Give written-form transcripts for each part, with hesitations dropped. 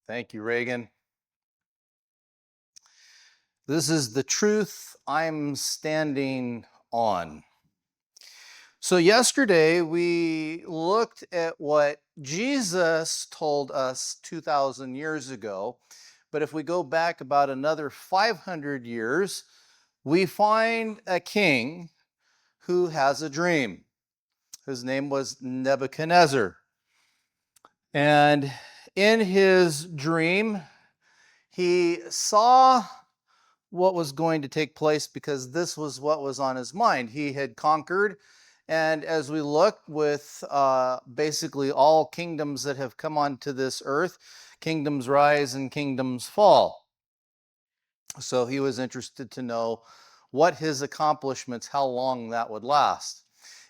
Thank you, Reagan. This is the truth I'm standing on. So, yesterday we looked at what Jesus told us 2,000 years ago. But if we go back about another 500 years, we find a king who has a dream. His name was Nebuchadnezzar. And in his dream, he saw what was going to take place because this was what was on his mind. He had conquered, and as we look with basically all kingdoms that have come onto this earth, kingdoms rise and kingdoms fall. So he was interested to know what his accomplishments, how long that would last.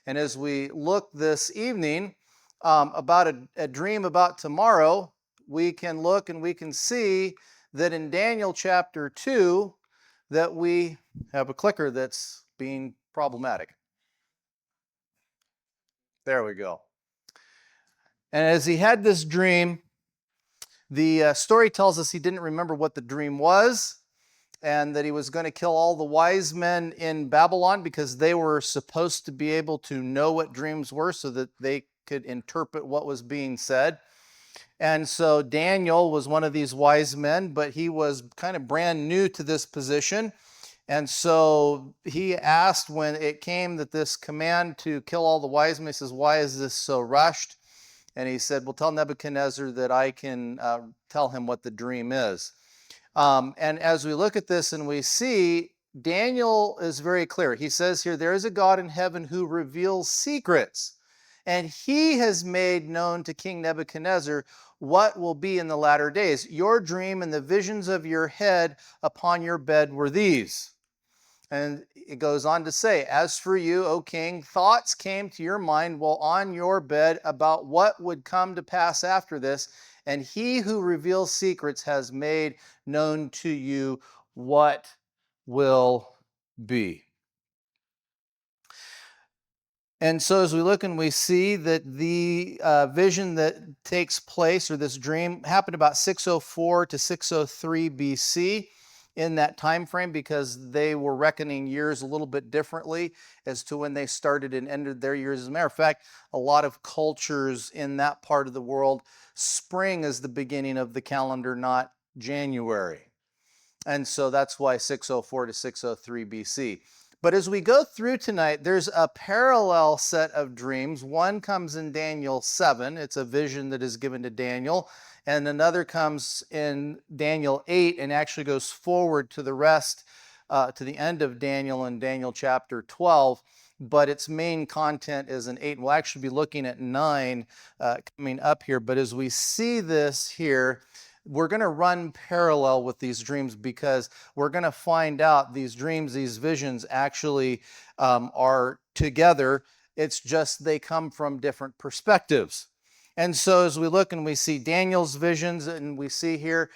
And as we look this evening about a dream about tomorrow, we can look and we can see that in Daniel chapter 2, that we have a clicker that's being problematic. There we go. And as he had this dream, the story tells us he didn't remember what the dream was, and that he was going to kill all the wise men in Babylon because they were supposed to be able to know what dreams were so that they could interpret what was being said. And so Daniel was one of these wise men, but he was kind of brand new to this position. And so he asked when it came that this command to kill all the wise men, he says, "Why is this so rushed?" And he said, "Well, tell Nebuchadnezzar that I can tell him what the dream is." And as we look at this and we see, Daniel is very clear. He says here, there is a God in heaven who reveals secrets, and he has made known to King Nebuchadnezzar what will be in the latter days. Your dream and the visions of your head upon your bed were these. And it goes on to say, as for you, O king, thoughts came to your mind while on your bed about what would come to pass after this, and he who reveals secrets has made known to you what will be. And so as we look and we see that the vision that takes place, or this dream, happened about 604 to 603 BC. In that time frame, because they were reckoning years a little bit differently as to when they started and ended their years. As a matter of fact, a lot of cultures in that part of the world, spring is the beginning of the calendar, not January. And so that's why 604 to 603 BC. But as we go through tonight, there's a parallel set of dreams. One comes in Daniel 7. It's a vision that is given to Daniel. And another comes in Daniel 8 and actually goes forward to the rest, to the end of Daniel in Daniel chapter 12. But its main content is in 8. We'll actually be looking at 9 coming up here. But as we see this here, we're going to run parallel with these dreams because we're going to find out these dreams, these visions actually are together. It's just they come from different perspectives. And so as we look and we see Daniel's visions, and we see here,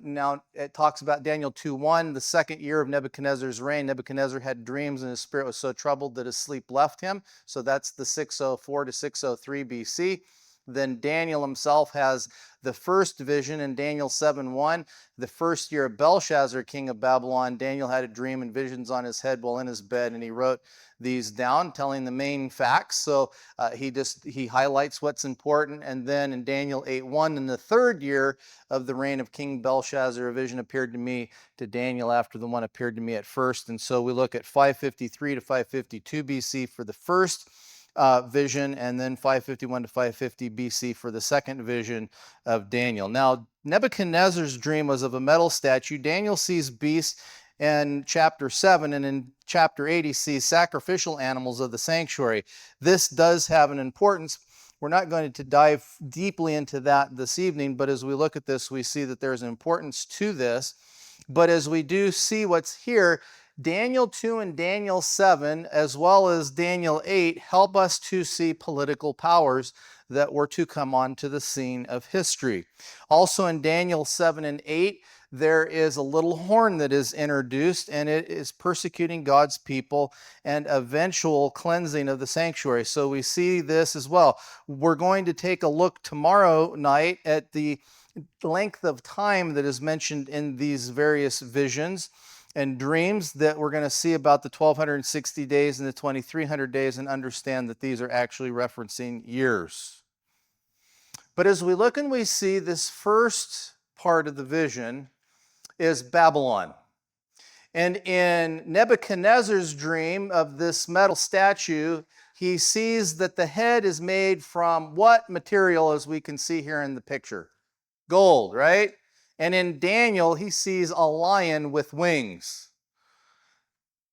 now it talks about Daniel 2:1, the second year of Nebuchadnezzar's reign. Nebuchadnezzar had dreams and his spirit was so troubled that his sleep left him. So that's the 604 to 603 BC. Then Daniel himself has the first vision in Daniel 7:1. The first year of Belshazzar, king of Babylon, Daniel had a dream and visions on his head while in his bed, and he wrote these down, telling the main facts. So he highlights what's important. And then in Daniel 8:1, in the third year of the reign of King Belshazzar, a vision appeared to me, to Daniel, after the one appeared to me at first. And so we look at 553 to 552 BC for the first vision, and then 551 to 550 BC for the second vision of Daniel. Now, Nebuchadnezzar's dream was of a metal statue. Daniel sees beasts in chapter 7, and in chapter 8 he sees sacrificial animals of the sanctuary. This does have an importance. We're not going to dive deeply into that this evening, but as we look at this, we see that there's an importance to this. But as we do see what's here, Daniel 2 and Daniel 7, as well as Daniel 8, help us to see political powers that were to come onto the scene of history. Also in Daniel 7 and 8, there is a little horn that is introduced, and it is persecuting God's people and eventual cleansing of the sanctuary. So we see this as well. We're going to take a look tomorrow night at the length of time that is mentioned in these various visions and dreams that we're going to see about the 1260 days and the 2300 days and understand that these are actually referencing years. But as we look and we see this first part of the vision is Babylon. And in Nebuchadnezzar's dream of this metal statue, he sees that the head is made from what material, as we can see here in the picture? Gold, right? And in Daniel, he sees a lion with wings.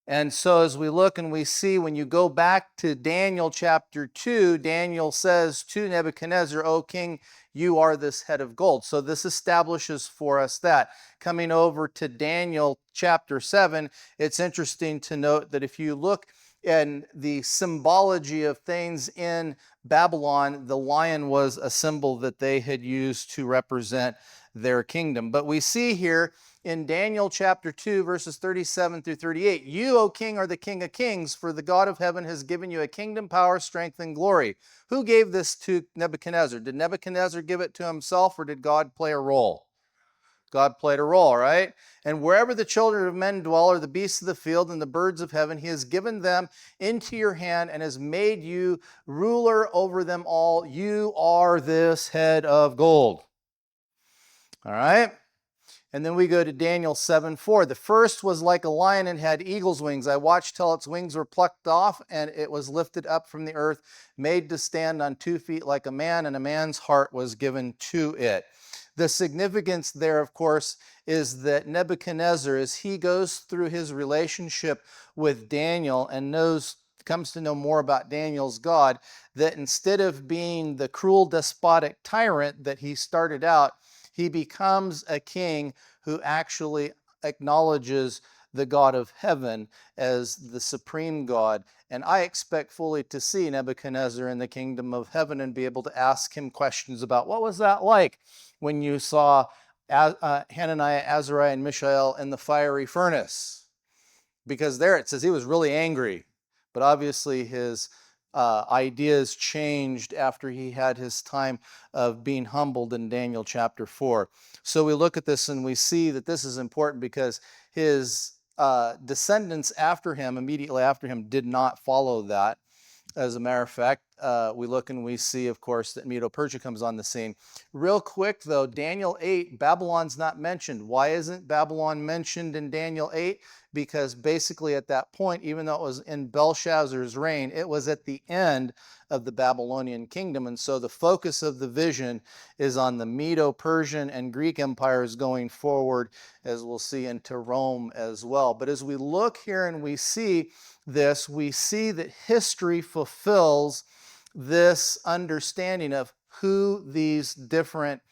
And so as we look and we see, when you go back to Daniel chapter 2, Daniel says to Nebuchadnezzar, "O king, you are this head of gold." So this establishes for us that. Coming over to Daniel chapter 7, it's interesting to note that if you look in the symbology of things in Babylon, the lion was a symbol that they had used to represent their kingdom. But we see here in Daniel chapter 2, verses 37 through 38, "You, O king, are the King of kings, for the God of heaven has given you a kingdom, power, strength, and glory." Who gave this to Nebuchadnezzar? Did Nebuchadnezzar give it to himself, or did God play a role? God played a role, right? "And wherever the children of men dwell, or the beasts of the field and the birds of heaven, he has given them into your hand and has made you ruler over them all. You are this head of gold." All right? And then we go to Daniel 7:4. "The first was like a lion and had eagle's wings. I watched till its wings were plucked off, and it was lifted up from the earth, made to stand on 2 feet like a man, and a man's heart was given to it." The significance there, of course, is that Nebuchadnezzar, as he goes through his relationship with Daniel and comes to know more about Daniel's God, that instead of being the cruel, despotic tyrant that he started out, he becomes a king who actually acknowledges the God of heaven as the supreme God. And I expect fully to see Nebuchadnezzar in the kingdom of heaven and be able to ask him questions about, what was that like when you saw Hananiah, Azariah, and Mishael in the fiery furnace? Because there it says he was really angry, but obviously his ideas changed after he had his time of being humbled in Daniel chapter 4. So we look at this and we see that this is important because his descendants after him, immediately after him, did not follow that. As a matter of fact, we look and we see, of course, that Medo-Persia comes on the scene. Real quick, though, Daniel 8, Babylon's not mentioned. Why isn't Babylon mentioned in Daniel 8? Because basically at that point, even though it was in Belshazzar's reign, it was at the end of the Babylonian kingdom. And so the focus of the vision is on the Medo-Persian and Greek empires going forward, as we'll see, into Rome as well. But as we look here and we see this, we see that history fulfills this understanding of who these different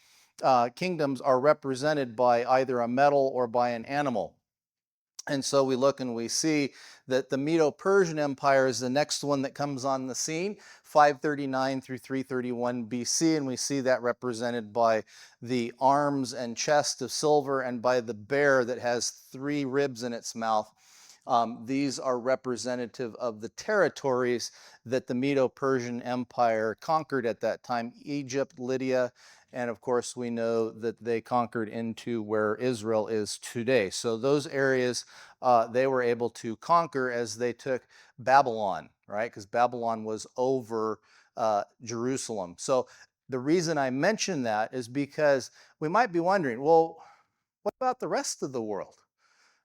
kingdoms are represented by, either a metal or by an animal. And so we look and we see that the Medo-Persian Empire is the next one that comes on the scene, 539 through 331 BC, and we see that represented by the arms and chest of silver and by the bear that has 3 ribs in its mouth. These are representative of the territories that the Medo-Persian Empire conquered at that time: Egypt, Lydia, and of course we know that they conquered into where Israel is today. So those areas they were able to conquer as they took Babylon, right? Because Babylon was over Jerusalem. So the reason I mention that is because we might be wondering, well, what about the rest of the world?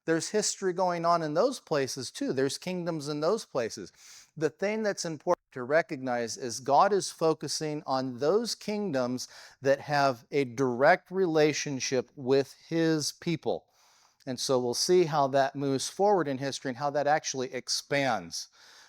There's history going on in those places too. There's kingdoms in those places. The thing that's important to recognize is God is focusing on those kingdoms that have a direct relationship with his people. And so we'll see how that moves forward in history and how that actually expands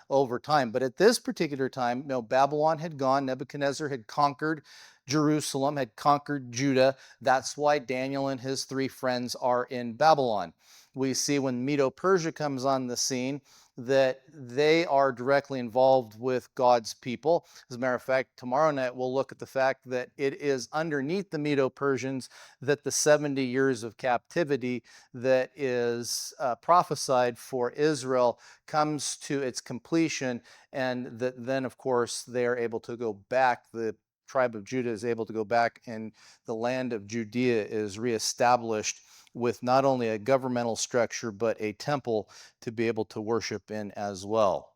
over time. But at this particular time, Babylon had gone, Nebuchadnezzar had conquered Jerusalem, had conquered Judah. That's why Daniel and his 3 friends are in Babylon. We see when Medo-Persia comes on the scene that they are directly involved with God's people. As a matter of fact, tomorrow night we'll look at the fact that it is underneath the Medo-Persians that the 70 years of captivity that is prophesied for Israel comes to its completion, and that then, of course, they are able to go back. The tribe of Judah is able to go back, and the land of Judea is reestablished with not only a governmental structure, but a temple to be able to worship in as well.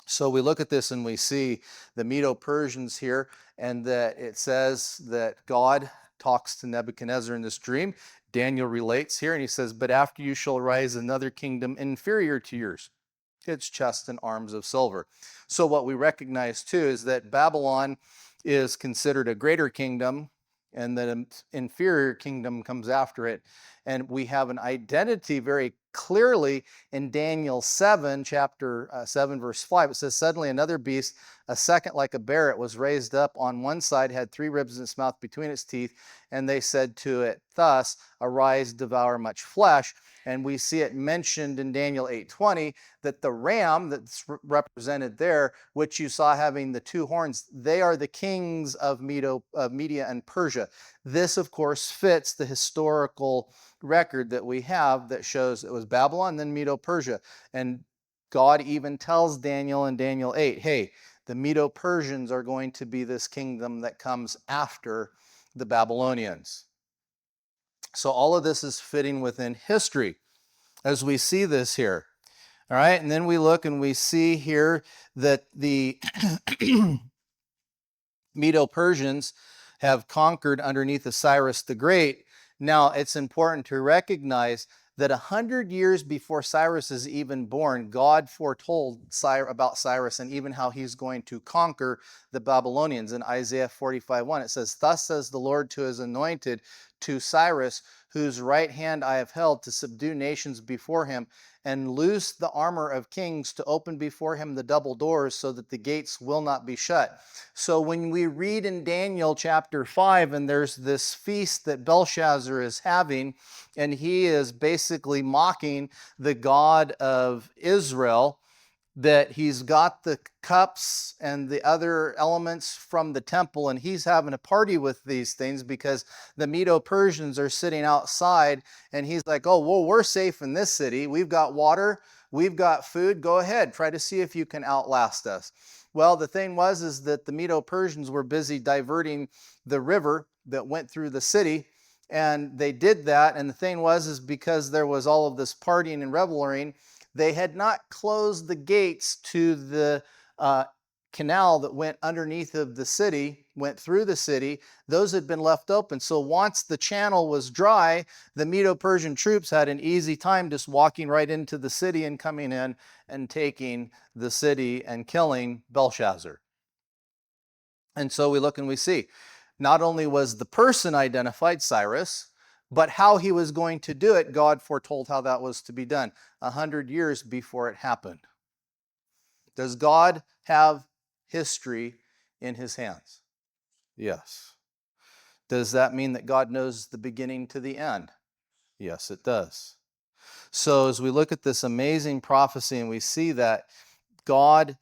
So we look at this and we see the Medo-Persians here, and that it says that God talks to Nebuchadnezzar in this dream. Daniel relates here, and he says, "But after you shall rise another kingdom inferior to yours, its chest and arms of silver." So what we recognize too is that Babylon is considered a greater kingdom, and that an inferior kingdom comes after it. And we have an identity very clearly in Daniel 7, chapter 7, verse 5. It says, "Suddenly another beast, a second like a bear, it was raised up on one side, had 3 ribs in its mouth between its teeth, and they said to it thus, Arise, devour much flesh." And we see it mentioned in Daniel 8:20 that the ram that's represented there, which you saw having the 2 horns, they are the kings of Media and Persia. This, of course, fits the historical record that we have that shows it was Babylon, then Medo-Persia. And God even tells Daniel in Daniel 8, hey, the Medo-Persians are going to be this kingdom that comes after the Babylonians. So all of this is fitting within history as we see this here. All right, and then we look and we see here that the Medo-Persians have conquered underneath of Cyrus the Great. Now, it's important to recognize that 100 years before Cyrus is even born, God foretold about Cyrus and even how he's going to conquer the Babylonians. In Isaiah 45:1, it says, "Thus says the Lord to his anointed, to Cyrus, whose right hand I have held to subdue nations before him, and loose the armor of kings, to open before him the double doors, so that the gates will not be shut." So when we read in Daniel chapter 5, and there's this feast that Belshazzar is having, and he is basically mocking the God of Israel, that he's got the cups and the other elements from the temple, and he's having a party with these things because the Medo-Persians are sitting outside, and he's like, oh, well, we're safe in this city. We've got water. We've got food. Go ahead. Try to see if you can outlast us. Well, the thing is that the Medo-Persians were busy diverting the river that went through the city, and they did that. And the thing is because there was all of this partying and reveling, they had not closed the gates to the canal that went underneath of the city, went through the city. Those had been left open. So once the channel was dry, the Medo-Persian troops had an easy time just walking right into the city and coming in and taking the city and killing Belshazzar. And so we look and we see, not only was the person identified, Cyrus, but how he was going to do it, God foretold how that was to be done 100 years before it happened. Does God have history in his hands? Yes. Does that mean that God knows the beginning to the end? Yes, it does. So as we look at this amazing prophecy and we see that God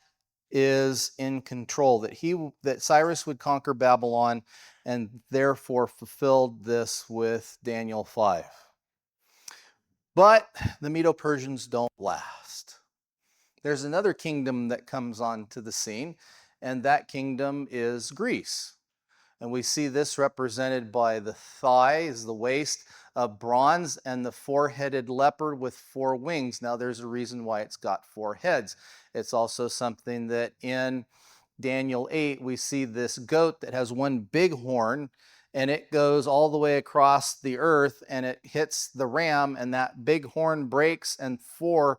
is in control, that Cyrus would conquer Babylon, and therefore fulfilled this with Daniel 5. But the Medo-Persians don't last. There's another kingdom that comes onto the scene, and that kingdom is Greece. And we see this represented by the thighs, the waist of bronze, and the 4-headed leopard with 4 wings. Now, there's a reason why it's got 4 heads. It's also something that in Daniel 8, we see this goat that has one big horn, and it goes all the way across the earth, and it hits the ram, and that big horn breaks, and 4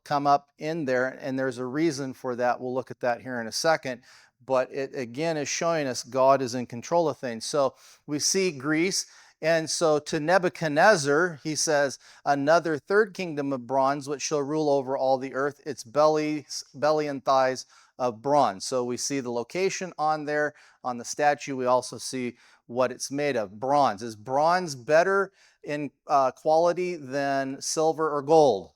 come up in there, and there's a reason for that. We'll look at that here in a second. But it again is showing us God is in control of things. So we see Greece. And so to Nebuchadnezzar, he says, another 3rd kingdom of bronze, which shall rule over all the earth, its belly and thighs of bronze. So we see the location on there, on the statue. We also see what it's made of, bronze. Is bronze better in quality than silver or gold?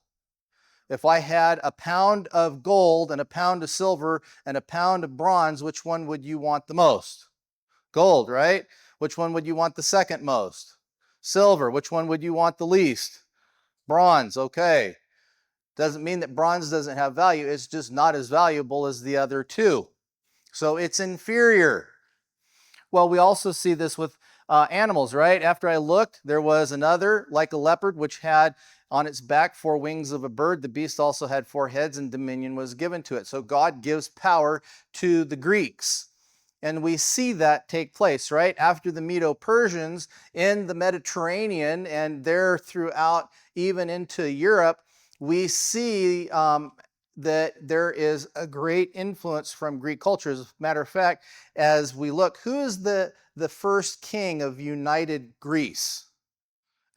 If I had a pound of gold and a pound of silver and a pound of bronze, which one would you want the most? Gold, right? Which one would you want the second most? Silver. Which one would you want the least? Bronze. Okay. Doesn't mean that bronze doesn't have value. It's just not as valuable as the other two. So it's inferior. Well, we also see this with animals, right? After I looked, there was another, like a leopard, which had on its back 4 wings of a bird. The beast also had 4 heads, and dominion was given to it. So God gives power to the Greeks. And we see that take place, right? After the Medo-Persians in the Mediterranean and there throughout even into Europe, we see that there is a great influence from Greek culture. As a matter of fact, as we look, who is the first king of united Greece?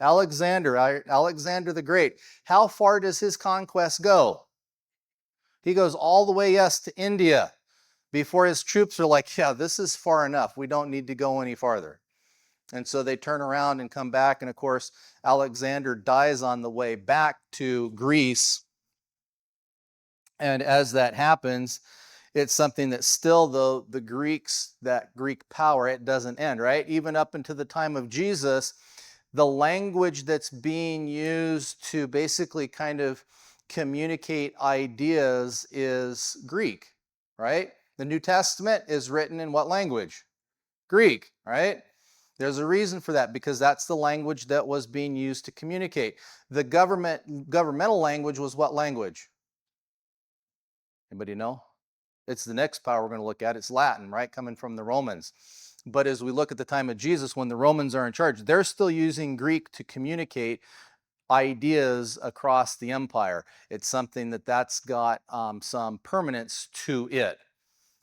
Alexander the Great. How far does his conquest go? He goes all the way, yes, to India before his troops are like, yeah, this is far enough. We don't need to go any farther. And so they turn around and come back. And of course, Alexander dies on the way back to Greece. And as that happens, it's something that still, though, the Greeks, that Greek power, it doesn't end, right? Even up into the time of Jesus, the language that's being used to basically kind of communicate ideas is Greek, right? The New Testament is written in what language? Greek, right? There's a reason for that, because that's the language that was being used to communicate. The governmental language was what language? Anybody know? It's the next power we're going to look at. It's Latin, right? Coming from the Romans. But as we look at the time of Jesus, when the Romans are in charge, they're still using Greek to communicate ideas across the empire. It's something that's got some permanence to it.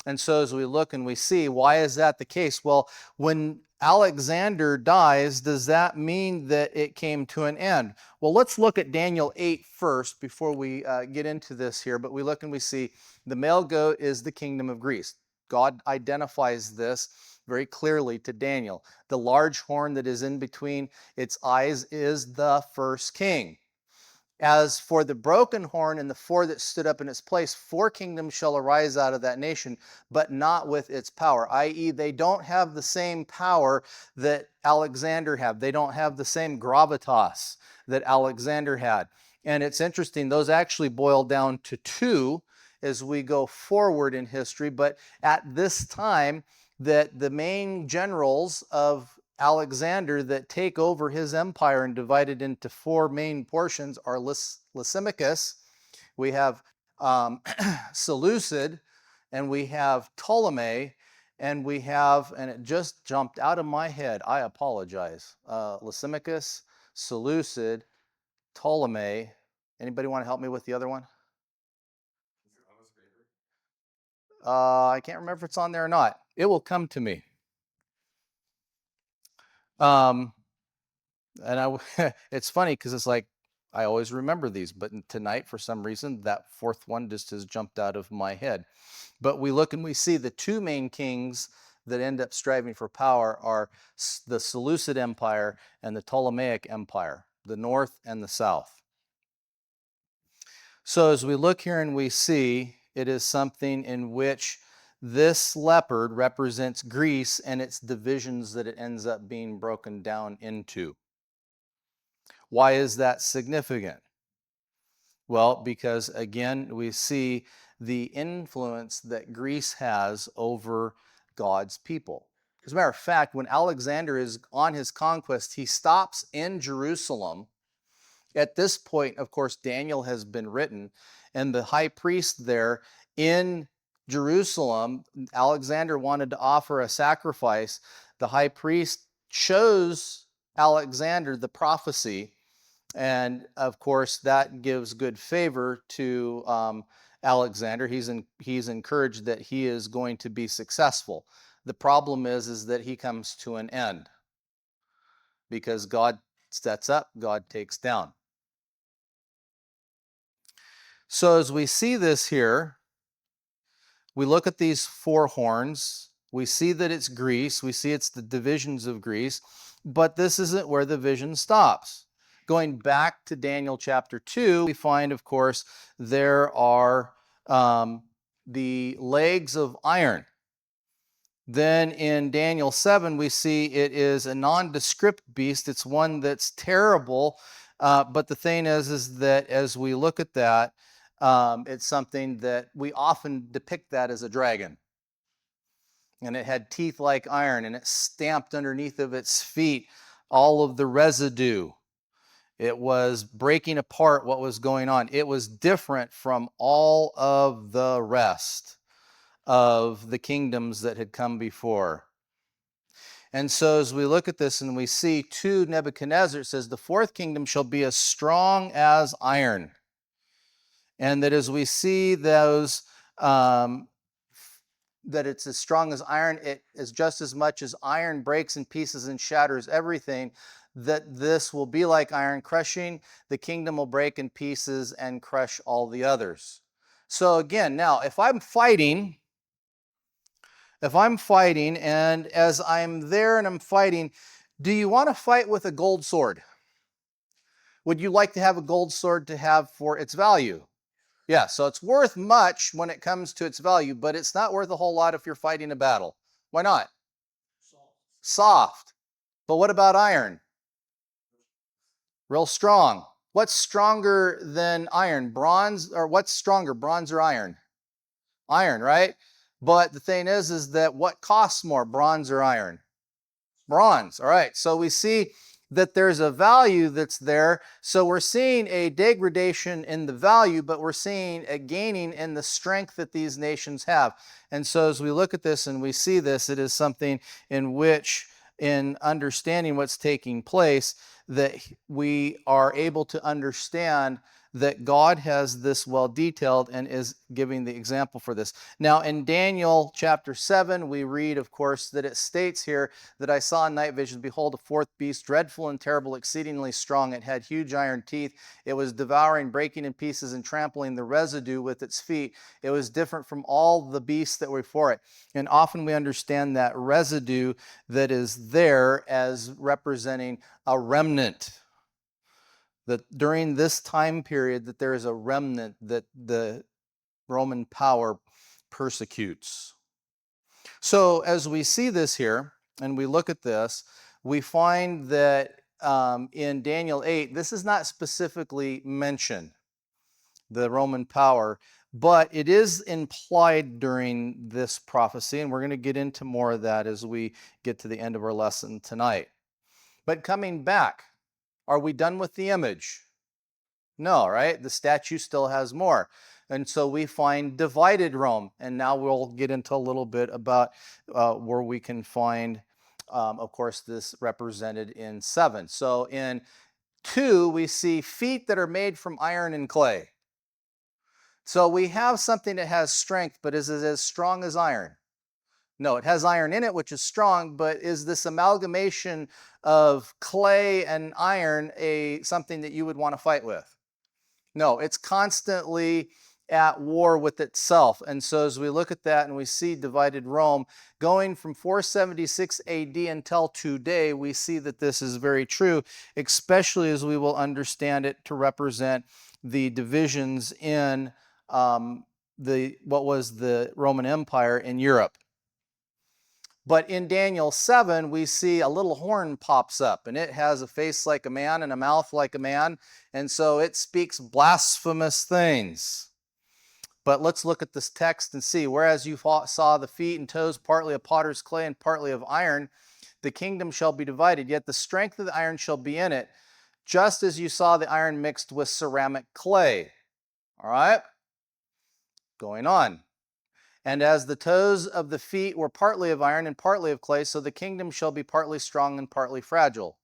And so as we look and we see, why is that the case? Well, when Alexander dies, does that mean that it came to an end? Well, let's look at Daniel 8 first before we get into this here. But we look and we see the male goat is the kingdom of Greece. God identifies this very clearly to Daniel. The large horn that is in between its eyes is the first king. As for the broken horn and the 4 that stood up in its place, 4 kingdoms shall arise out of that nation, but not with its power. I.e., they don't have the same power that Alexander had. They don't have the same gravitas that Alexander had. And it's interesting, those actually boil down to 2 as we go forward in history. But at this time, that the main generals of Alexander that take over his empire and divide it into 4 main portions are Lysimachus, we have Seleucid, and we have Ptolemy, and we have, and it just jumped out of my head, I apologize, Lysimachus, Seleucid, Ptolemy. Anybody want to help me with the other one? I can't remember if it's on there or not. It will come to me. And it's funny because it's like I always remember these, but tonight for some reason that 4th one just has jumped out of my head. But we look and we see the 2 main kings that end up striving for power are the Seleucid Empire and the Ptolemaic Empire, the north and the south. So as we look here and we see, it is something in which this leopard represents Greece and its divisions that it ends up being broken down into. Why is that significant? Well, because again, we see the influence that Greece has over God's people. As a matter of fact, when Alexander is on his conquest, he stops in Jerusalem. At this point, of course, Daniel has been written, and the high priest there in Jerusalem, Alexander wanted to offer a sacrifice. The high priest shows Alexander the prophecy, and of course, that gives good favor to Alexander. He's encouraged that he is going to be successful. The problem is that he comes to an end because God sets up, God takes down. So as we see this here, we look at these 4 horns. We see that it's Greece. We see it's the divisions of Greece. But this isn't where the vision stops. Going back to Daniel chapter 2, we find, of course, there are the legs of iron. Then in Daniel 7, we see it is a nondescript beast. It's one that's terrible. But the thing is that as we look at that, it's something that we often depict that as a dragon. And it had teeth like iron, and it stamped underneath of its feet all of the residue. It was breaking apart what was going on. It was different from all of the rest of the kingdoms that had come before. And so as we look at this and we see to Nebuchadnezzar, it says, the fourth kingdom shall be as strong as iron. And that as we see those, that it's as strong as iron, it is just as much as iron breaks in pieces and shatters everything, that this will be like iron crushing. The kingdom will break in pieces and crush all the others. So again, now, if I'm fighting, and as I'm there and I'm fighting, do you want to fight with a gold sword? Would you like to have a gold sword to have for its value? Yeah, so it's worth much when it comes to its value, but it's not worth a whole lot if you're fighting a battle. Why not? Soft. But what about iron? Real strong. What's stronger than iron? Bronze, or what's stronger, bronze or iron? Iron, right? But the thing is that what costs more, bronze or iron? Bronze. All right. So we see that there's a value that's there. So we're seeing a degradation in the value, but we're seeing a gaining in the strength that these nations have. And so as we look at this and we see this, it is something in which, in understanding what's taking place, that we are able to understand that God has this well detailed and is giving the example for this. Now in Daniel chapter 7, we read, of course, that it states here that I saw in night visions, behold, a fourth beast, dreadful and terrible, exceedingly strong. It had huge iron teeth. It was devouring, breaking in pieces, and trampling the residue with its feet. It was different from all the beasts that were before it. And often we understand that residue that is there as representing a remnant. That during this time period that there is a remnant that the Roman power persecutes. So as we see this here and we look at this, we find that in Daniel 8, this is not specifically mentioned, the Roman power, but it is implied during this prophecy, and we're going to get into more of that as we get to the end of our lesson tonight. But coming back, are we done with the image? No, right? The statue still has more. And so we find divided Rome. And now we'll get into a little bit about where we can find, of course, this represented in 7. So in 2, we see feet that are made from iron and clay. So we have something that has strength, but is it as strong as iron? No, it has iron in it, which is strong, but is this amalgamation of clay and iron something that you would want to fight with? No, it's constantly at war with itself. And so as we look at that and we see divided Rome going from 476 AD until today, we see that this is very true, especially as we will understand it to represent the divisions in what was the Roman Empire in Europe. But in Daniel 7, we see a little horn pops up, and it has a face like a man and a mouth like a man, and so it speaks blasphemous things. But let's look at this text and see. Whereas you saw the feet and toes partly of potter's clay and partly of iron, the kingdom shall be divided, yet the strength of the iron shall be in it, just as you saw the iron mixed with ceramic clay. All right? Going on. And as the toes of the feet were partly of iron and partly of clay, so the kingdom shall be partly strong and partly fragile.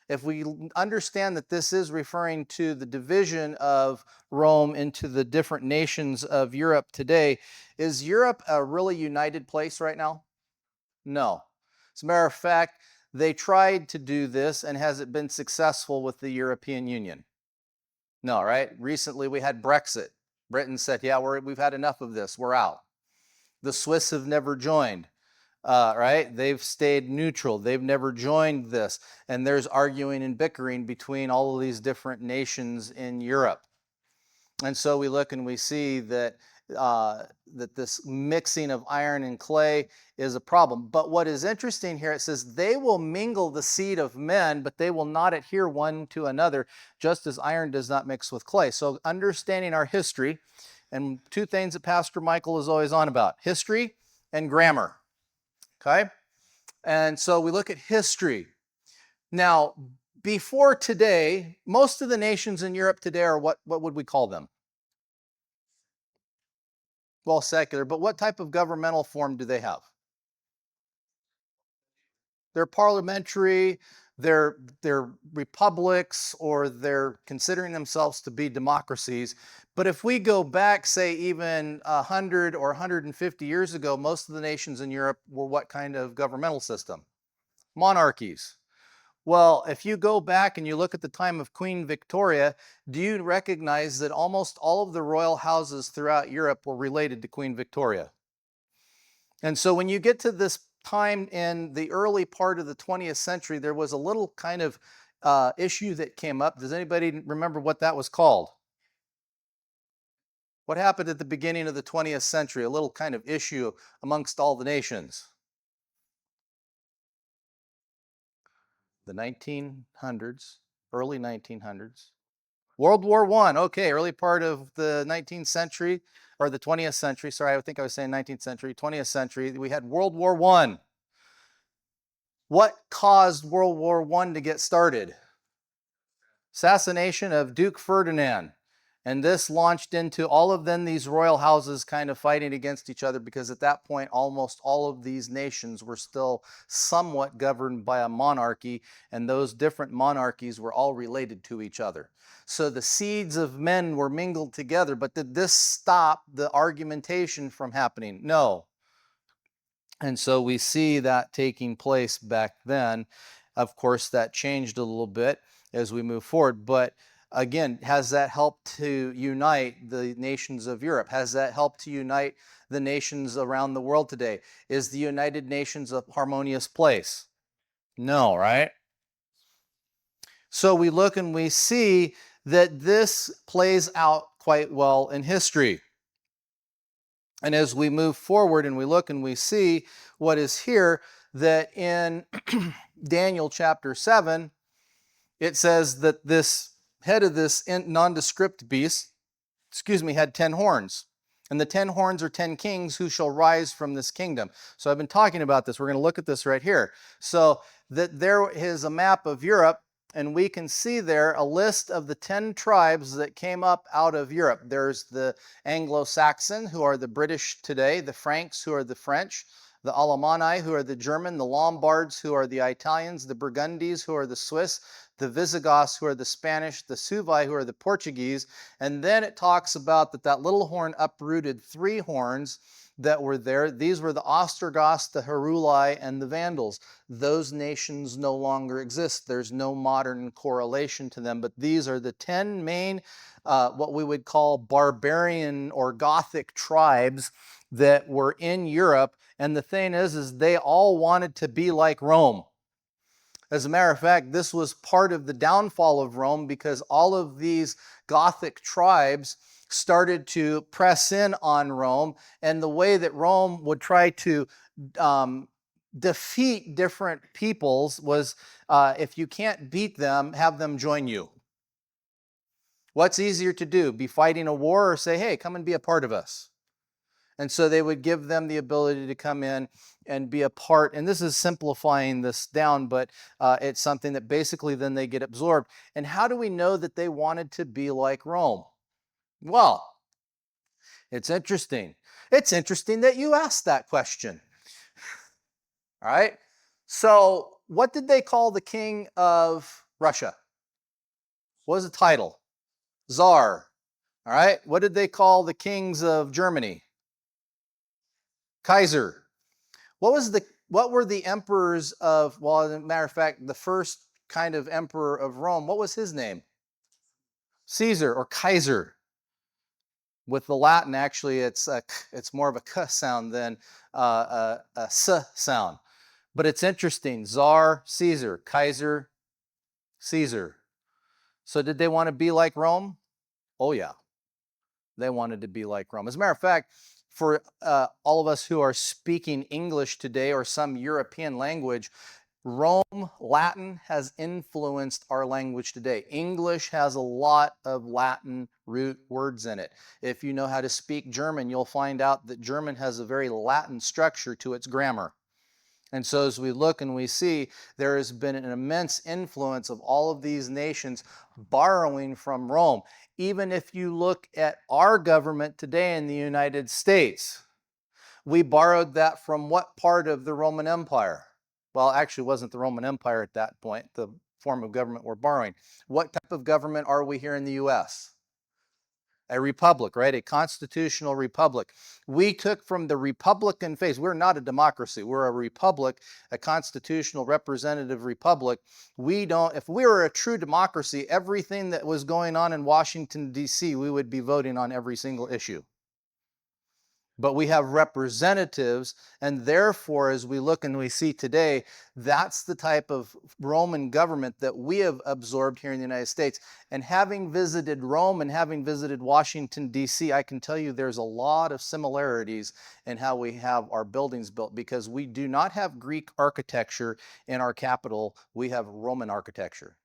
If we understand that this is referring to the division of Rome into the different nations of Europe today, is Europe a really united place right now? No. As a matter of fact, they tried to do this, and has it been successful with the European Union? No, right? Recently we had Brexit. Britain said, yeah, we've had enough of this, we're out. The Swiss have never joined. right? They've stayed neutral. They've never joined this. And there's arguing and bickering between all of these different nations in Europe. And so we look and we see that that this mixing of iron and clay is a problem. But what is interesting here, it says, they will mingle the seed of men, but they will not adhere one to another, just as iron does not mix with clay. So understanding our history, and two things that Pastor Michael is always on about, history and grammar, okay? And so we look at history. Now, before today, most of the nations in Europe today are what would we call them? Well, secular, but what type of governmental form do they have? They're parliamentary, they're republics, or they're considering themselves to be democracies. But if we go back, say, even 100 or 150 years ago, most of the nations in Europe were what kind of governmental system? Monarchies. Well, if you go back and you look at the time of Queen Victoria, do you recognize that almost all of the royal houses throughout Europe were related to Queen Victoria? And so when you get to this time in the early part of the 20th century, there was a little kind of issue that came up. Does anybody remember what that was called? What happened at the beginning of the 20th century? A little kind of issue amongst all the nations. The 1900s, early 1900s. World War I, okay, early part of the 19th century, or the 20th century, sorry, I think I was saying 19th century, 20th century, we had World War I. What caused World War I to get started? Assassination of Duke Ferdinand. And this launched into all of then these royal houses kind of fighting against each other, because at that point, almost all of these nations were still somewhat governed by a monarchy, and those different monarchies were all related to each other. So the seeds of men were mingled together, but did this stop the argumentation from happening? No. And so we see that taking place back then. Of course, that changed a little bit as we move forward. But again, has that helped to unite the nations of Europe? Has that helped to unite the nations around the world today? Is the United Nations a harmonious place? No, right? So we look and we see that this plays out quite well in history. And as we move forward and we look and we see what is here, that in Daniel chapter 7, it says that this head of this nondescript beast, had 10 horns. And the 10 horns are 10 kings who shall rise from this kingdom. So I've been talking about this. We're going to look at this right here. So that there is a map of Europe, and we can see there a list of the 10 tribes that came up out of Europe. There's the Anglo-Saxon, who are the British today, the Franks, who are the French, the Alemanni, who are the German, the Lombards, who are the Italians, the Burgundies, who are the Swiss, the Visigoths, who are the Spanish, the Suevi, who are the Portuguese. And then it talks about that little horn uprooted 3 horns that were there. These were the Ostrogoths, the Heruli, and the Vandals. Those nations no longer exist. There's no modern correlation to them, but these are the 10 main, what we would call barbarian or Gothic tribes that were in Europe. And the thing is they all wanted to be like Rome. As a matter of fact, this was part of the downfall of Rome, because all of these Gothic tribes started to press in on Rome, and the way that Rome would try to defeat different peoples was, if you can't beat them, have them join you. What's easier to do, be fighting a war, or say, hey, come and be a part of us? And so they would give them the ability to come in and be a part. And this is simplifying this down, but it's something that basically then they get absorbed. And how do we know that they wanted to be like Rome? Well, it's interesting. It's interesting that you asked that question. All right. So what did they call the king of Russia? What was the title? Tsar. All right. What did they call the kings of Germany? Kaiser. What were the emperors of, well, as a matter of fact, the first kind of emperor of Rome, what was his name? Caesar or Kaiser. With the Latin, actually, it's more of a k sound than a s sound. But it's interesting. Czar, Caesar, Kaiser, Caesar. So did they want to be like Rome? Oh yeah, they wanted to be like Rome. As a matter of fact, for all of us who are speaking English today or some European language, Rome, Latin has influenced our language today. English has a lot of Latin root words in it. If you know how to speak German, you'll find out that German has a very Latin structure to its grammar. And so as we look and we see, there has been an immense influence of all of these nations borrowing from Rome. Even if you look at our government today in the United States, we borrowed that from what part of the Roman Empire? Well, actually, it wasn't the Roman Empire at that point, the form of government we're borrowing. What type of government are we here in the US? A republic, right? A constitutional republic. We took from the Republican phase. We're not a democracy. We're a republic, a constitutional representative republic. We don't, if we were a true democracy, everything that was going on in Washington, D.C., we would be voting on every single issue. But we have representatives, and therefore, as we look and we see today, that's the type of Roman government that we have absorbed here in the United States. And having visited Rome and having visited Washington, D.C., I can tell you there's a lot of similarities in how we have our buildings built, because we do not have Greek architecture in our capital, we have Roman architecture.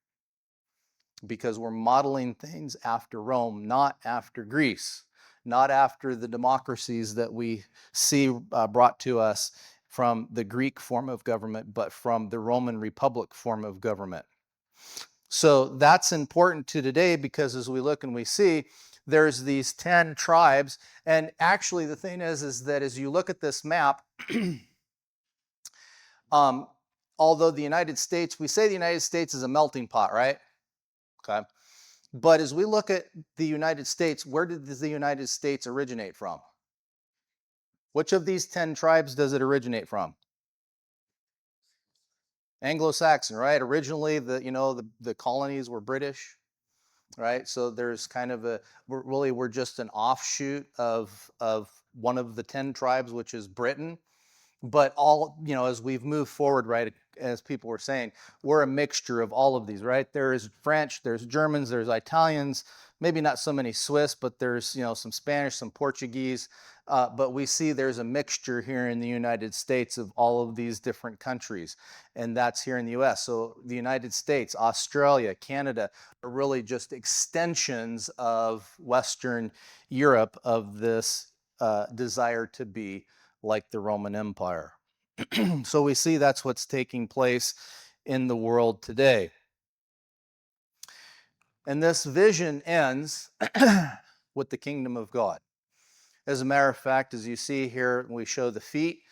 Because we're modeling things after Rome, not after Greece, not after the democracies that we see brought to us from the Greek form of government, but from the Roman Republic form of government. So that's important to today, because as we look and we see, there's these 10 tribes. And actually the thing is that as you look at this map, although the United States, we say the United States is a melting pot, right? Okay. But as we look at the United States, where did the United States originate from? Which of these 10 tribes does it originate from? Anglo-Saxon, right? Originally, the colonies were British, right? So there's kind of we're just an offshoot of one of the 10 tribes, which is Britain. But all, as we've moved forward, right, as people were saying, we're a mixture of all of these, right? There's French, there's Germans, there's Italians, maybe not so many Swiss, but there's, some Spanish, some Portuguese. But we see there's a mixture here in the United States of all of these different countries. And that's here in the US. So the United States, Australia, Canada are really just extensions of Western Europe, of this desire to be like the Roman Empire. So we see that's what's taking place in the world today. And this vision ends with the kingdom of God. As a matter of fact, as you see here, we show the feet.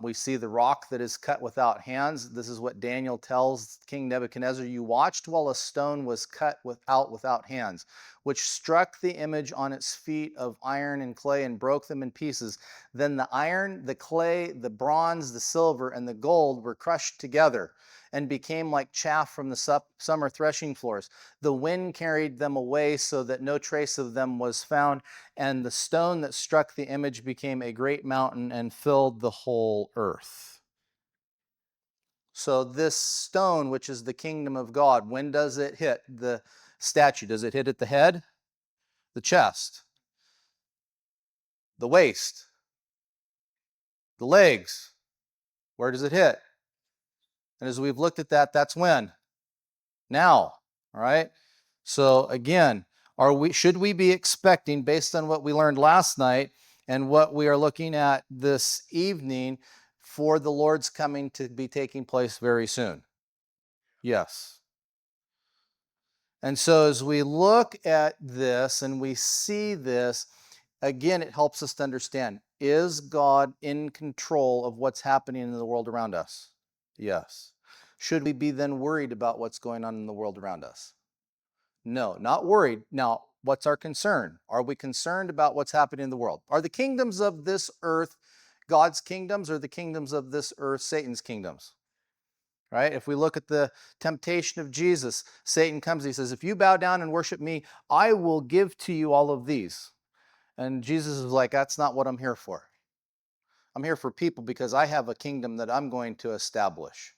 We see the rock that is cut without hands. This is what Daniel tells King Nebuchadnezzar. You watched while a stone was cut without hands, which struck the image on its feet of iron and clay and broke them in pieces. Then the iron, the clay, the bronze, the silver, and the gold were crushed together and became like chaff from the summer threshing floors. The wind carried them away so that no trace of them was found, and the stone that struck the image became a great mountain and filled the whole earth. So this stone, which is the kingdom of God, when does it hit the statue? Does it hit at the head, the chest, the waist, the legs? Where does it hit? And as we've looked at that, that's when? Now, all right? So again, should we be expecting, based on what we learned last night and what we are looking at this evening, for the Lord's coming to be taking place very soon? Yes. And so as we look at this and we see this, again, it helps us to understand, is God in control of what's happening in the world around us? Yes. Should we be then worried about what's going on in the world around us? No, not worried. Now, what's our concern? Are we concerned about what's happening in the world? Are the kingdoms of this earth God's kingdoms, or the kingdoms of this earth Satan's kingdoms? Right? If we look at the temptation of Jesus, Satan comes, he says, if you bow down and worship me, I will give to you all of these. And Jesus is like, that's not what I'm here for. I'm here for people because I have a kingdom that I'm going to establish.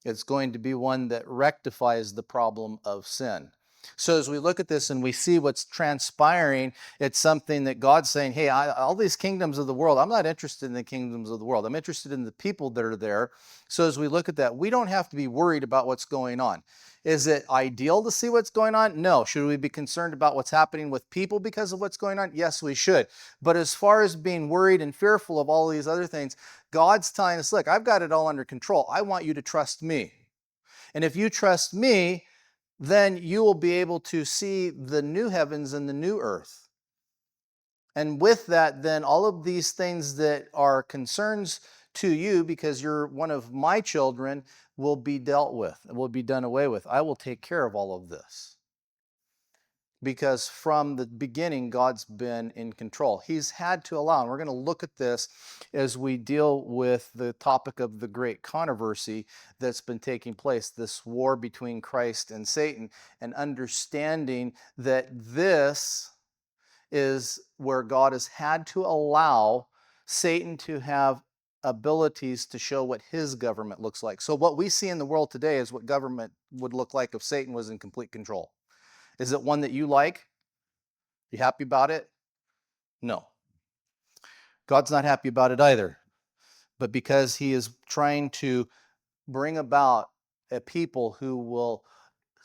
It's going to be one that rectifies the problem of sin. So as we look at this and we see what's transpiring, it's something that God's saying, hey, all these kingdoms of the world, I'm not interested in the kingdoms of the world. I'm interested in the people that are there. So as we look at that, we don't have to be worried about what's going on. Is it ideal to see what's going on? No. Should we be concerned about what's happening with people because of what's going on? Yes, we should. But as far as being worried and fearful of all these other things, God's telling us, look, I've got it all under control. I want you to trust me. And if you trust me, then you will be able to see the new heavens and the new earth. And with that, then all of these things that are concerns to you, because you're one of my children, will be dealt with, will be done away with. I will take care of all of this. Because from the beginning, God's been in control. He's had to allow, and we're going to look at this as we deal with the topic of the great controversy that's been taking place, this war between Christ and Satan, and understanding that this is where God has had to allow Satan to have abilities to show what his government looks like. So what we see in the world today is what government would look like if Satan was in complete control. Is it one that you like? You happy about it? No. God's not happy about it either. But because he is trying to bring about a people who will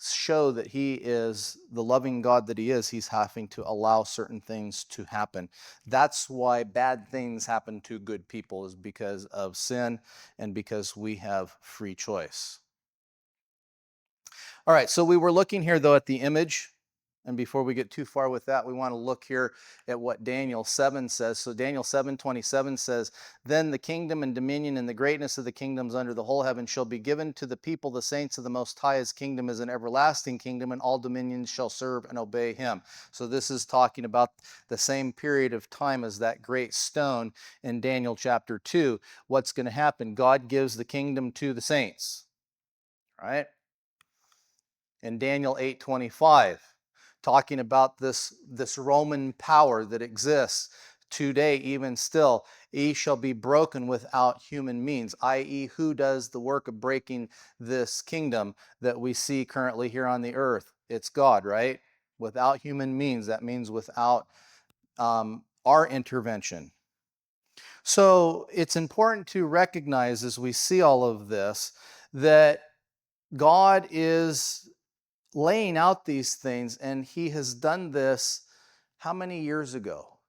show that he is the loving God that he is, he's having to allow certain things to happen. That's why bad things happen to good people, is because of sin and because we have free choice. All right, so we were looking here, though, at the image. And before we get too far with that, we want to look here at what Daniel 7 says. So Daniel 7:27 says, then the kingdom and dominion and the greatness of the kingdoms under the whole heaven shall be given to the people, the saints of the Most High. His kingdom is an everlasting kingdom, and all dominions shall serve and obey him. So this is talking about the same period of time as that great stone in Daniel chapter 2. What's going to happen? God gives the kingdom to the saints, right? In Daniel 8:25, talking about this Roman power that exists today, even still, he shall be broken without human means, i.e., who does the work of breaking this kingdom that we see currently here on the earth? It's God, right? Without human means, that means without our intervention. So it's important to recognize as we see all of this that God is laying out these things, and he has done this how many years ago?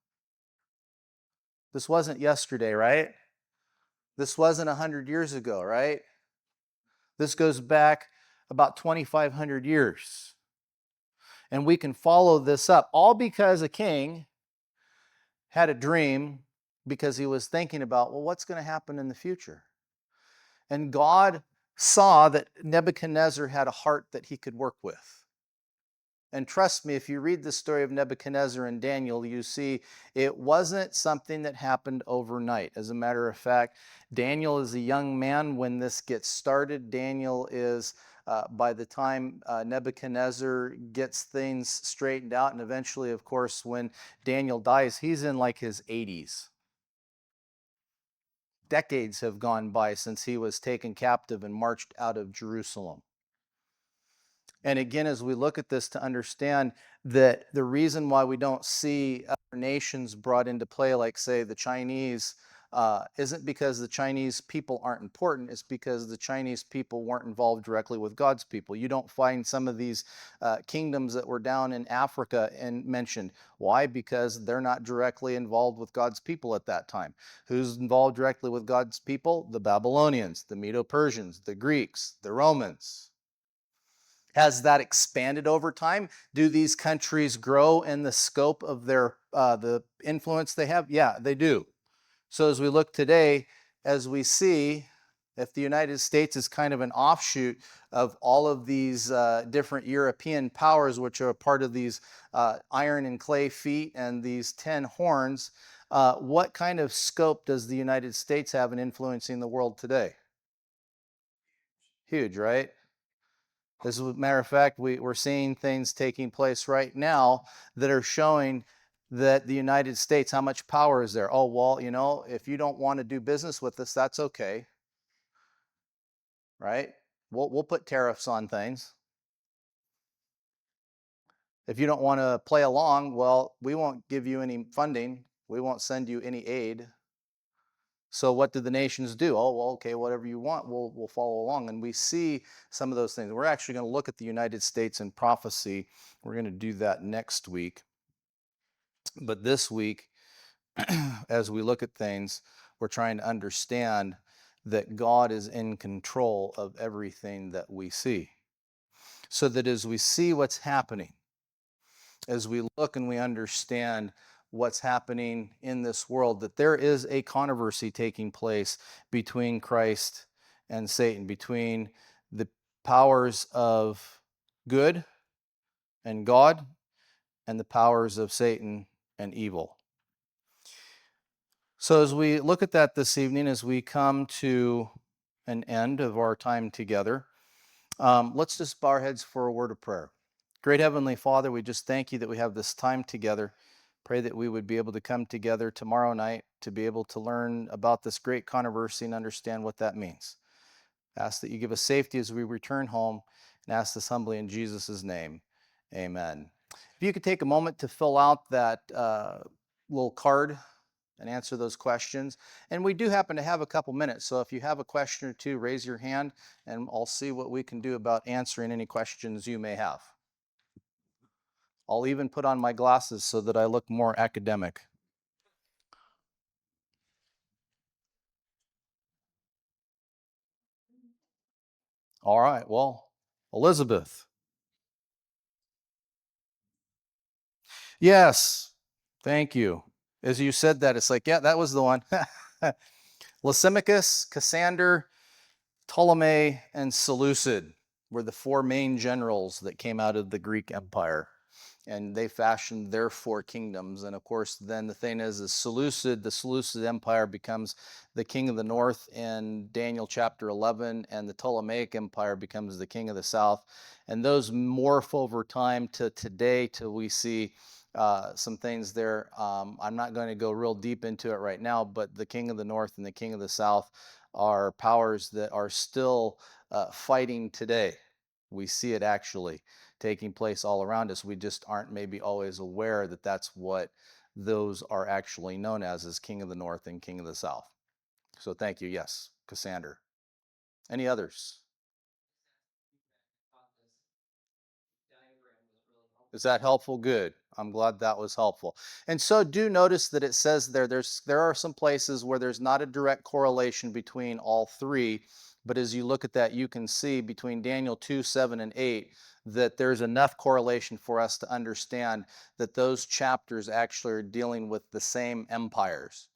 This wasn't yesterday, right? This wasn't 100 years ago, right? This goes back about 2,500 years. And we can follow this up, all because a king had a dream because he was thinking about, well, what's going to happen in the future? And God saw that Nebuchadnezzar had a heart that he could work with. And trust me, if you read the story of Nebuchadnezzar and Daniel, you see it wasn't something that happened overnight. As a matter of fact, Daniel is a young man when this gets started. Daniel is, by the time Nebuchadnezzar gets things straightened out, and eventually, of course, when Daniel dies, he's in like his 80s. Decades have gone by since he was taken captive and marched out of Jerusalem. And again, as we look at this, to understand that the reason why we don't see other nations brought into play, like, say, the Chinese, isn't because the Chinese people aren't important. It's because the Chinese people weren't involved directly with God's people. You don't find some of these kingdoms that were down in Africa and mentioned. Why? Because they're not directly involved with God's people at that time. Who's involved directly with God's people? The Babylonians, the Medo-Persians, the Greeks, the Romans. Has that expanded over time? Do these countries grow in the scope of their the influence they have? Yeah, they do. So as we look today, as we see, if the United States is kind of an offshoot of all of these different European powers, which are a part of these iron and clay feet and these 10 horns, what kind of scope does the United States have in influencing the world today? Huge, right? As a matter of fact, we're seeing things taking place right now that are showing that the United States, how much power is there? Oh, well, if you don't want to do business with us, that's okay, right? We'll put tariffs on things. If you don't want to play along, well, we won't give you any funding. We won't send you any aid. So what do the nations do? Oh, well, okay, whatever you want, we'll follow along. And we see some of those things. We're actually going to look at the United States in prophecy. We're going to do that next week. But this week, as we look at things, we're trying to understand that God is in control of everything that we see. So that as we see what's happening, as we look and we understand what's happening in this world, that there is a controversy taking place between Christ and Satan, between the powers of good and God and the powers of Satan and evil. So as we look at that this evening, as we come to an end of our time together, let's just bow our heads for a word of prayer. Great Heavenly Father, we just thank you that we have this time together. Pray that we would be able to come together tomorrow night to be able to learn about this great controversy and understand what that means. Ask that you give us safety as we return home, and ask this humbly in Jesus' name. Amen. If you could take a moment to fill out that little card and answer those questions. And we do happen to have a couple minutes, so if you have a question or two, raise your hand, and I'll see what we can do about answering any questions you may have. I'll even put on my glasses so that I look more academic. All right, well, Elizabeth. Yes, thank you. As you said that, it's like, yeah, that was the one. Lysimachus, Cassander, Ptolemy, and Seleucid were the four main generals that came out of the Greek Empire. And they fashioned their four kingdoms. And of course, then the thing is the Seleucid Empire becomes the king of the north in Daniel chapter 11, and the Ptolemaic Empire becomes the king of the south. And those morph over time to today till we see some things there. I'm not going to go real deep into it right now, but the king of the north and the king of the south are powers that are still fighting today. We see it actually taking place all around us. We just aren't maybe always aware that that's what those are actually known as King of the North and King of the South. So thank you. Yes, Cassander. Any others? Is that helpful? Good. I'm glad that was helpful. And so do notice that it says there are some places where there's not a direct correlation between all three, but as you look at that, you can see between Daniel 2, 7, and 8 that there's enough correlation for us to understand that those chapters actually are dealing with the same empires.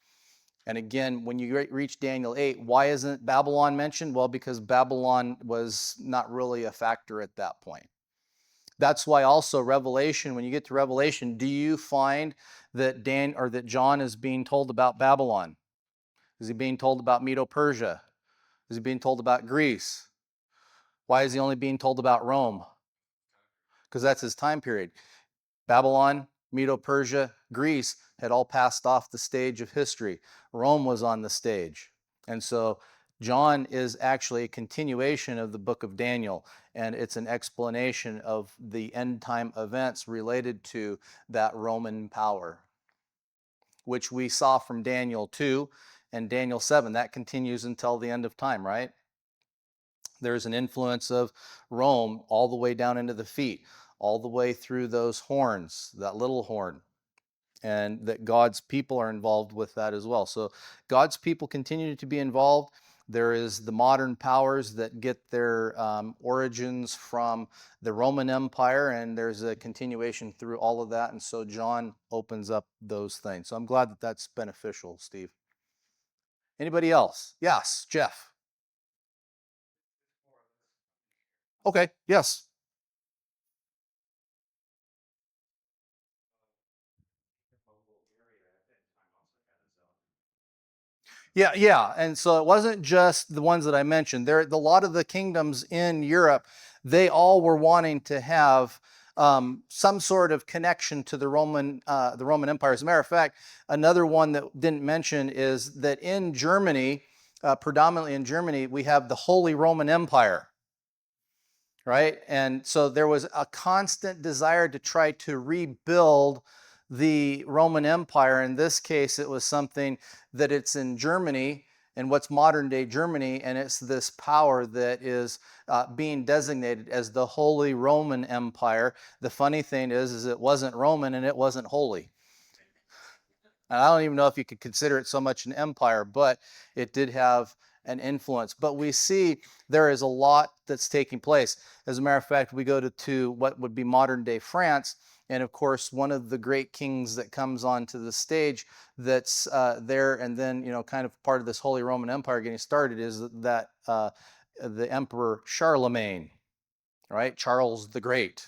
And again, when you reach Daniel 8, why isn't Babylon mentioned? Well, because Babylon was not really a factor at that point. That's why also Revelation, when you get to Revelation, do you find that that John is being told about Babylon? Is he being told about Medo-Persia? Is he being told about Greece? Why is he only being told about Rome? Because that's his time period. Babylon, Medo-Persia, Greece had all passed off the stage of history. Rome was on the stage. And so John is actually a continuation of the book of Daniel, and it's an explanation of the end time events related to that Roman power, which we saw from Daniel 2 and Daniel 7. That continues until the end of time, right? There's an influence of Rome all the way down into the feet, all the way through those horns, that little horn, and that God's people are involved with that as well. So God's people continue to be involved. There is the modern powers that get their origins from the Roman Empire, and there's a continuation through all of that. And so John opens up those things. So I'm glad that that's beneficial, Steve. Anybody else? Yes, Jeff. Okay, yes. Yeah. And so it wasn't just the ones that I mentioned. A lot of the kingdoms in Europe, they all were wanting to have some sort of connection to the Roman Empire. As a matter of fact, another one that didn't mention is that in Germany, predominantly in Germany, we have the Holy Roman Empire, right? And so there was a constant desire to try to rebuild the Roman Empire. In this case, it was something that it's in Germany, and what's modern day Germany, and it's this power that is being designated as the Holy Roman Empire. The funny thing is it wasn't Roman and it wasn't holy. And I don't even know if you could consider it so much an empire, but it did have an influence. But we see there is a lot that's taking place. As a matter of fact, we go to what would be modern day France. And of course, one of the great kings that comes onto the stage that's there, and then, kind of part of this Holy Roman Empire getting started is that the Emperor Charlemagne, right? Charles the Great.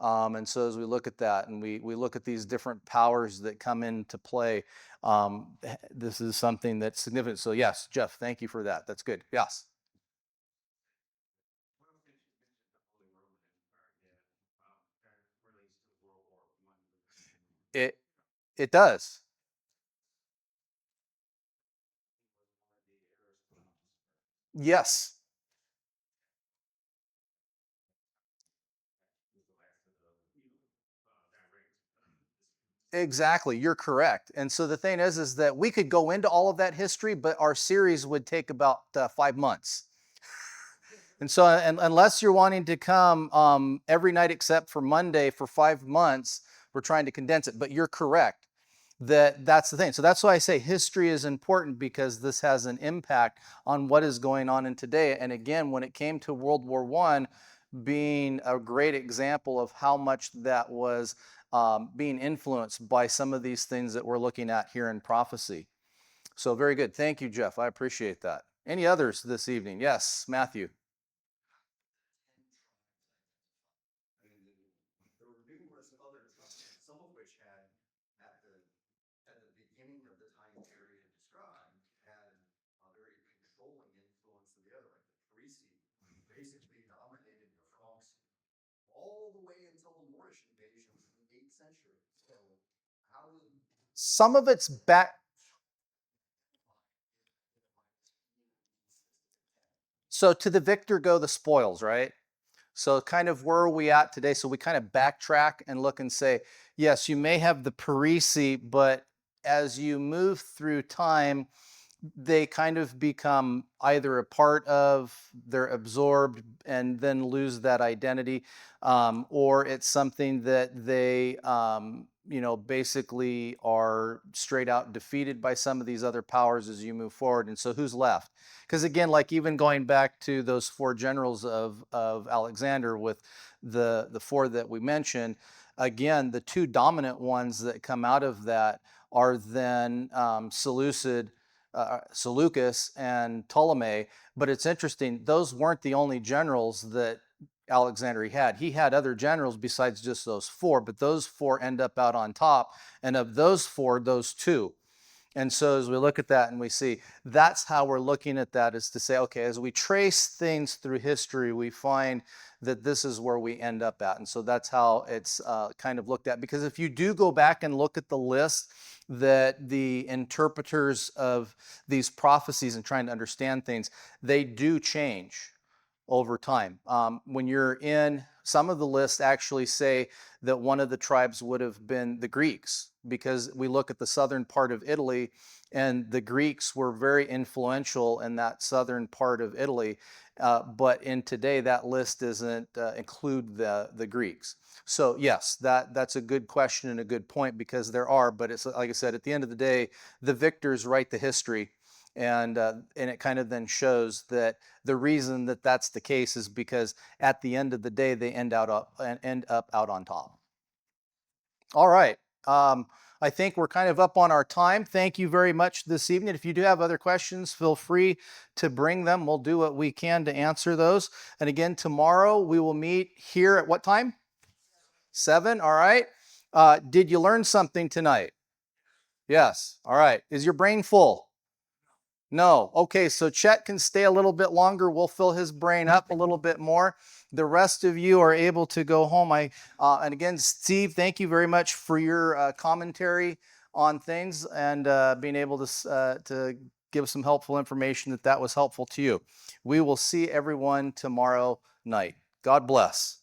And so as we look at that and we look at these different powers that come into play, this is something that's significant. So yes, Jeff, thank you for that. That's good. Yes. It it does. Yes. Exactly, you're correct. And so the thing is that we could go into all of that history, but our series would take about 5 months. And so, unless you're wanting to come every night except for Monday for 5 months, we're trying to condense it. But you're correct that that's the thing. So that's why I say history is important, because this has an impact on what is going on in today. And again, when it came to World War I, being a great example of how much that was being influenced by some of these things that we're looking at here in prophecy. So very good. Thank you, Jeff. I appreciate that. Any others this evening? Yes, Matthew. Some of it's back. So to the victor go the spoils, right? So kind of where are we at today? So we kind of backtrack and look and say, yes, you may have the Parisi, but as you move through time, they kind of become either a part of, they're absorbed and then lose that identity, or it's something that they, basically are straight out defeated by some of these other powers as you move forward. And so who's left? Because again, like even going back to those four generals of Alexander with the four that we mentioned, again, the two dominant ones that come out of that are then Seleucus and Ptolemy. But it's interesting, those weren't the only generals that Alexander had. He had other generals besides just those four, but those four end up out on top. And of those four, those two. And so as we look at that and we see, that's how we're looking at that, is to say, okay, as we trace things through history, we find that this is where we end up at. And so that's how it's kind of looked at. Because if you do go back and look at the list that the interpreters of these prophecies and trying to understand things, they do change over time. When you're in, some of the lists actually say that one of the tribes would have been the Greeks, because we look at the southern part of Italy, and the Greeks were very influential in that southern part of Italy. But in today, that list doesn't include the Greeks. So yes, that's a good question and a good point, because there are, but it's like I said, at the end of the day, the victors write the history, and it kind of then shows that the reason that that's the case is because at the end of the day, they end up out on top. All right. I think we're kind of up on our time. Thank you very much this evening. If you do have other questions, feel free to bring them. We'll do what we can to answer those. And again, tomorrow we will meet here at what time? 7. All right. Did you learn something tonight? Yes. All right. Is your brain full? No. Okay, so Chet can stay a little bit longer. We'll fill his brain up a little bit more. The rest of you are able to go home. And again, Steve, thank you very much for your commentary on things and being able to give some helpful information that was helpful to you. We will see everyone tomorrow night. God bless.